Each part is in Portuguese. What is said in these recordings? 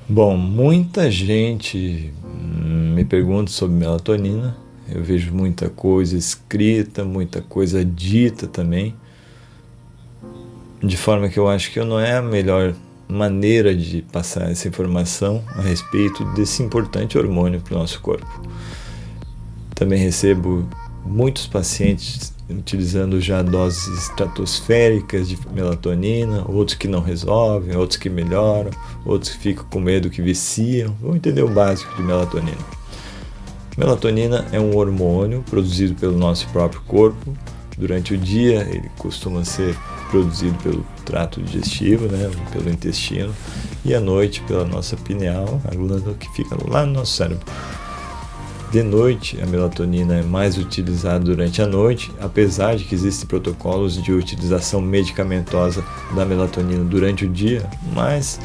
Bom, muita gente me pergunta sobre melatonina. Eu vejo muita coisa escrita, muita coisa dita também, de forma que eu acho que não é a melhor maneira de passar essa informação a respeito desse importante hormônio para o nosso corpo. Também recebo muitos pacientes utilizando já doses estratosféricas de melatonina, outros que não resolvem, outros que melhoram, outros que ficam com medo que viciam. Vamos entender o básico de melatonina. Melatonina é um hormônio produzido pelo nosso próprio corpo. Durante o dia ele costuma ser produzido pelo trato digestivo, pelo intestino, e à noite pela nossa pineal, a glândula que fica lá no nosso cérebro. De noite, a melatonina é mais utilizada durante a noite, apesar de que existem protocolos de utilização medicamentosa da melatonina durante o dia, mas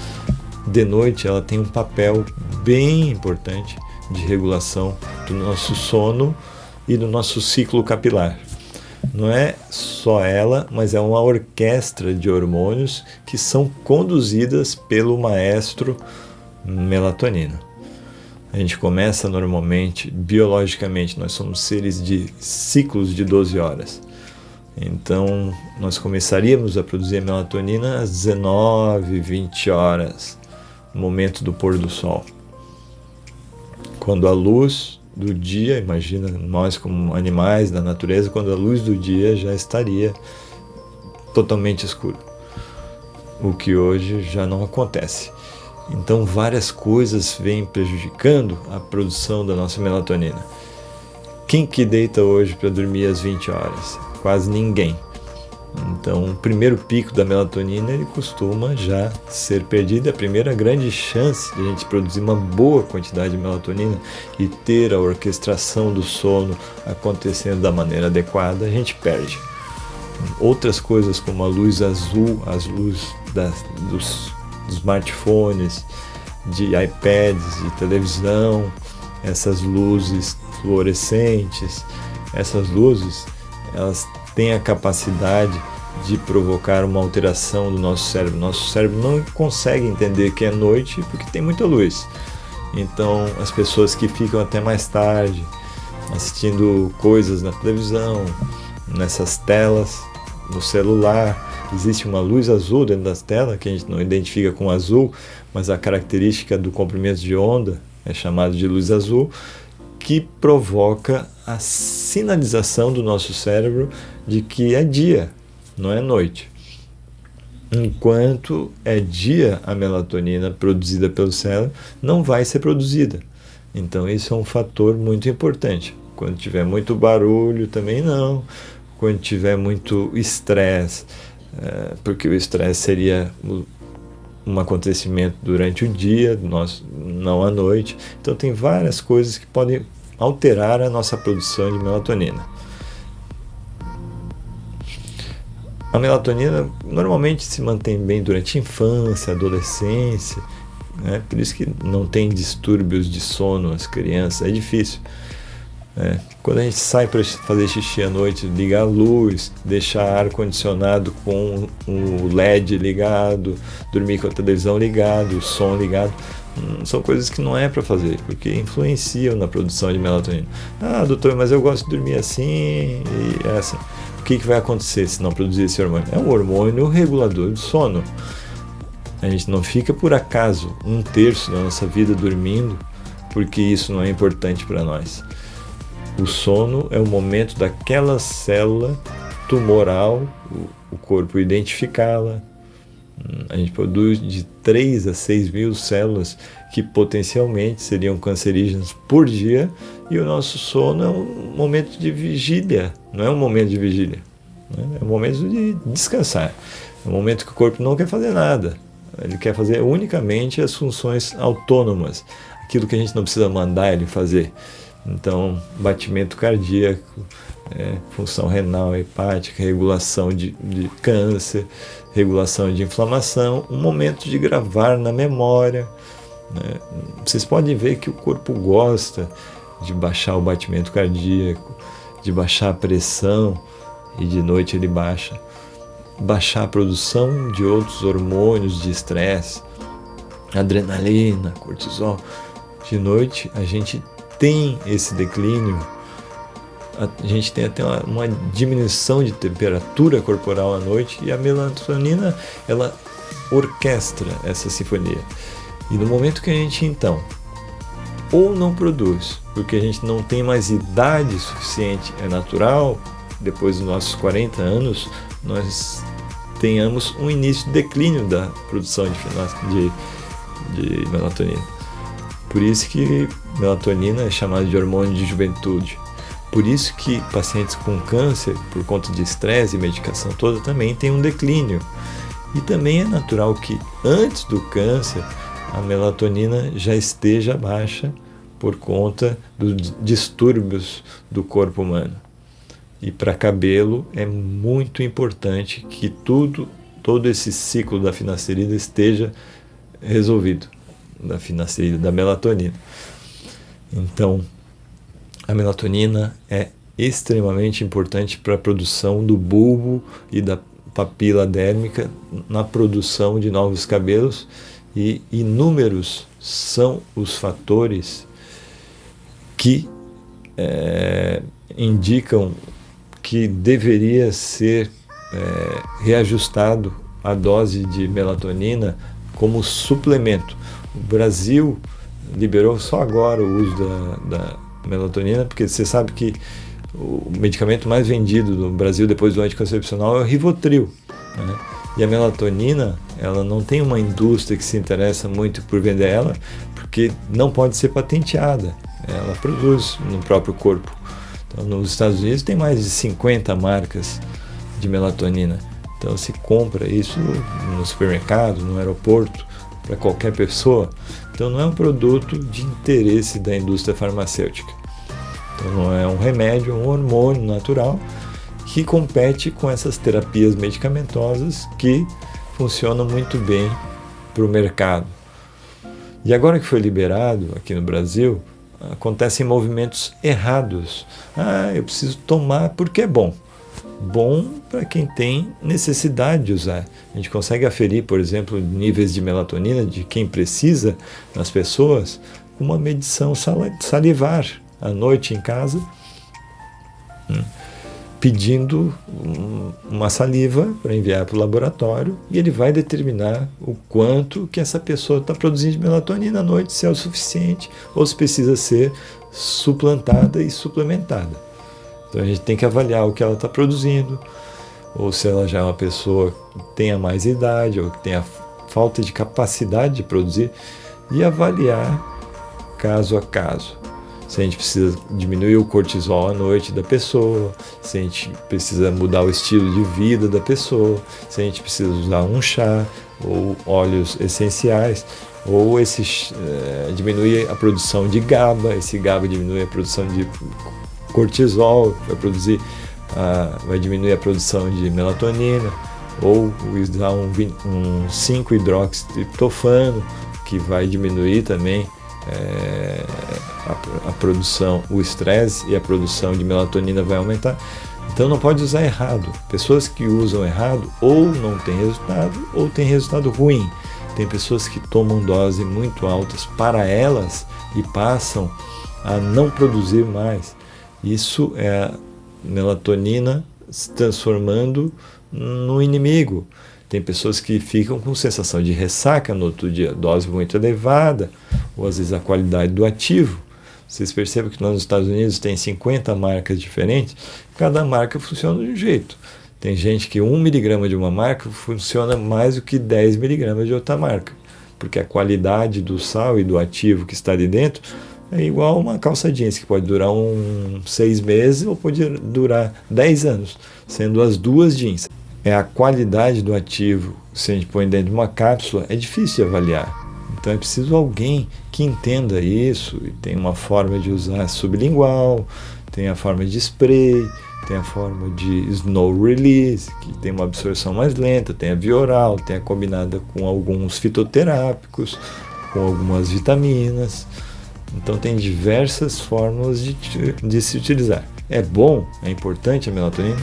de noite ela tem um papel bem importante de regulação do nosso sono e do nosso ciclo capilar. Não é só ela, mas é uma orquestra de hormônios que são conduzidas pelo maestro melatonina. A gente começa normalmente, biologicamente, nós somos seres de ciclos de 12 horas. Então, nós começaríamos a produzir a melatonina às 19, 20 horas, no momento do pôr do sol. Quando a luz do dia, imagina nós como animais da natureza, quando a luz do dia já estaria totalmente escuro. O que hoje já não acontece. Então várias coisas vêm prejudicando a produção da nossa melatonina. Quem que deita hoje para dormir às 20 horas? Quase ninguém. Então o primeiro pico da melatonina ele costuma já ser perdido. A primeira grande chance de a gente produzir uma boa quantidade de melatonina e ter a orquestração do sono acontecendo da maneira adequada, a gente perde. Outras coisas como a luz azul, as luzes dos smartphones, de iPads, de televisão, essas luzes fluorescentes, essas luzes, elas têm a capacidade de provocar uma alteração do nosso cérebro. Nosso cérebro não consegue entender que é noite porque tem muita luz. Então, as pessoas que ficam até mais tarde assistindo coisas na televisão, nessas telas, no celular, existe uma luz azul dentro das telas que a gente não identifica com azul, mas a característica do comprimento de onda é chamada de luz azul, que provoca a sinalização do nosso cérebro de que é dia, não é noite. Enquanto é dia, a melatonina produzida pelo cérebro não vai ser produzida. Então isso é um fator muito importante. Quando tiver muito barulho também não. Quando tiver muito estresse, porque o estresse seria um acontecimento durante o dia, não à noite. Então tem várias coisas que podem alterar a nossa produção de melatonina. A melatonina normalmente se mantém bem durante a infância, a adolescência, por isso que não tem distúrbios de sono as crianças, é difícil. Quando a gente sai para fazer xixi à noite, ligar a luz, deixar ar-condicionado com o LED ligado, dormir com a televisão ligada, o som ligado, são coisas que não é para fazer, porque influenciam na produção de melatonina. Ah, doutor, mas eu gosto de dormir assim e é assim. O que vai acontecer se não produzir esse hormônio? É um hormônio regulador do sono. A gente não fica por acaso 1/3 da nossa vida dormindo, porque isso não é importante para nós. O sono é o momento daquela célula tumoral, o corpo identificá-la. A gente produz de 3 a 6 mil células que potencialmente seriam cancerígenas por dia, e o nosso sono é um momento de vigília, não é um momento de vigília, é um momento de descansar, é um momento que o corpo não quer fazer nada, ele quer fazer unicamente as funções autônomas, aquilo que a gente não precisa mandar ele fazer. Então, batimento cardíaco, função renal, hepática, regulação de câncer, regulação de inflamação, um momento de gravar na memória. Vocês podem ver que o corpo gosta de baixar o batimento cardíaco, de baixar a pressão, e de noite ele baixar a produção de outros hormônios de estresse. adrenalina, cortisol. De noite a gente tem esse declínio, a gente tem até uma diminuição de temperatura corporal à noite, e a melatonina, ela orquestra essa sinfonia. E no momento que a gente então ou não produz, porque a gente não tem mais idade suficiente, é natural, depois dos nossos 40 anos, nós tenhamos um início de declínio da produção de melatonina. Por isso que melatonina é chamada de hormônio de juventude. Por isso que pacientes com câncer, por conta de estresse e medicação toda, também tem um declínio. E também é natural que antes do câncer a melatonina já esteja baixa por conta dos distúrbios do corpo humano. E para cabelo é muito importante que todo esse ciclo da finasterida esteja resolvido, da finasterida, da melatonina. Então, a melatonina é extremamente importante para a produção do bulbo e da papila dérmica, na produção de novos cabelos, e inúmeros são os fatores que indicam que deveria ser reajustado a dose de melatonina como suplemento. O Brasil liberou só agora o uso da melatonina, porque você sabe que o medicamento mais vendido no Brasil depois do anticoncepcional é o Rivotril, né? E a melatonina, ela não tem uma indústria que se interessa muito por vender ela, porque não pode ser patenteada. Ela produz no próprio corpo. Então, nos Estados Unidos tem mais de 50 marcas de melatonina. Então se compra isso no supermercado, no aeroporto, para qualquer pessoa. Então não é um produto de interesse da indústria farmacêutica. Então não é um remédio, é um hormônio natural que compete com essas terapias medicamentosas que funcionam muito bem para o mercado. E agora que foi liberado aqui no Brasil, acontecem movimentos errados. Eu preciso tomar porque é bom. Bom para quem tem necessidade de usar. A gente consegue aferir, por exemplo, níveis de melatonina de quem precisa nas pessoas com uma medição salivar à noite em casa, pedindo uma saliva para enviar para o laboratório, e ele vai determinar o quanto que essa pessoa está produzindo de melatonina à noite, se é o suficiente ou se precisa ser suplantada e suplementada. Então a gente tem que avaliar o que ela está produzindo, ou se ela já é uma pessoa que tenha mais idade, ou que tenha falta de capacidade de produzir, e avaliar caso a caso. Se a gente precisa diminuir o cortisol à noite da pessoa, se a gente precisa mudar o estilo de vida da pessoa, se a gente precisa usar um chá ou óleos essenciais, ou diminuir a produção de GABA, esse GABA diminui a produção de cortisol, vai diminuir a produção de melatonina, ou usar um 5-hidroxitriptofano, que vai diminuir também a produção, o estresse, e a produção de melatonina vai aumentar. Então não pode usar errado. Pessoas que usam errado ou não têm resultado, ou têm resultado ruim. Tem pessoas que tomam doses muito altas para elas e passam a não produzir mais. Isso é a melatonina se transformando no inimigo. Tem pessoas que ficam com sensação de ressaca no outro dia, dose muito elevada, ou às vezes a qualidade do ativo. Vocês percebem que lá nos Estados Unidos tem 50 marcas diferentes, cada marca funciona de um jeito. Tem gente que 1 miligrama de uma marca funciona mais do que 10 miligramas de outra marca, porque a qualidade do sal e do ativo que está ali dentro é igual uma calça jeans, que pode durar 6 meses ou pode durar 10 anos, sendo as duas jeans. A qualidade do ativo, se a gente põe dentro de uma cápsula, é difícil de avaliar. Então é preciso alguém que entenda isso, e tem uma forma de usar sublingual, tem a forma de spray, tem a forma de slow release, que tem uma absorção mais lenta, tem a via oral, tem a combinada com alguns fitoterápicos, com algumas vitaminas. Então tem diversas formas de se utilizar. É bom, é importante a melatonina?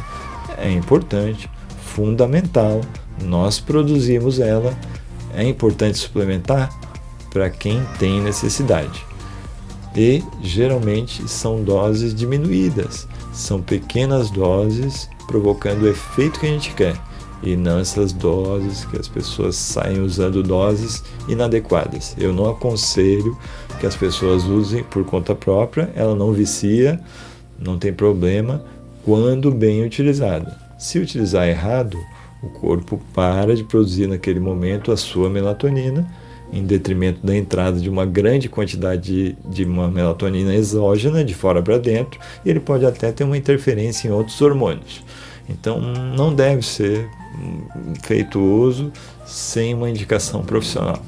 É importante, fundamental, nós produzimos ela. É importante suplementar? para quem tem necessidade. E geralmente são doses diminuídas, são pequenas doses provocando o efeito que a gente quer, e não essas doses que as pessoas saem usando doses inadequadas. Eu não aconselho que as pessoas usem por conta própria, ela não vicia, não tem problema, quando bem utilizada. Se utilizar errado, o corpo para de produzir naquele momento a sua melatonina, em detrimento da entrada de uma grande quantidade de uma melatonina exógena, de fora para dentro, e ele pode até ter uma interferência em outros hormônios. Então, não deve ser feito uso sem uma indicação profissional.